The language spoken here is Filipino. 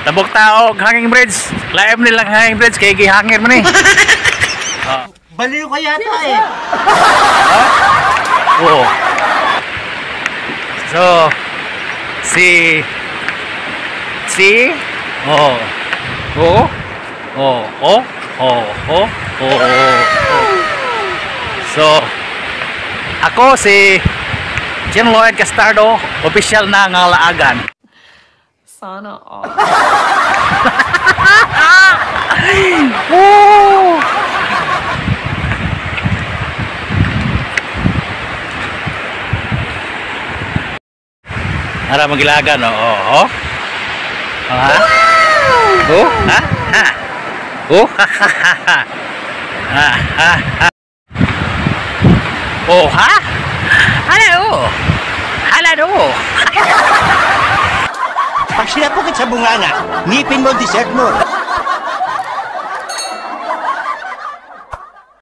Tabok tao, hanging bridge. Laim nilang hanging bridge, kaya gihangir man eh. Baliw ka yata eh. Oo. So, si, oh, oh, oh, oh, oh, oh, oh. So, ako si Jim Lloyd Castardo, official na ng Laagan. Sana all. Woo! Ara magilagan, oh. Ha? Oh, ha? Ha? Oh, ha ha ha ha. Ha ha ha. Oh, ha? Hello. Hello. Pag sinapukit sa bunganga, ngipin mo, dessert mo.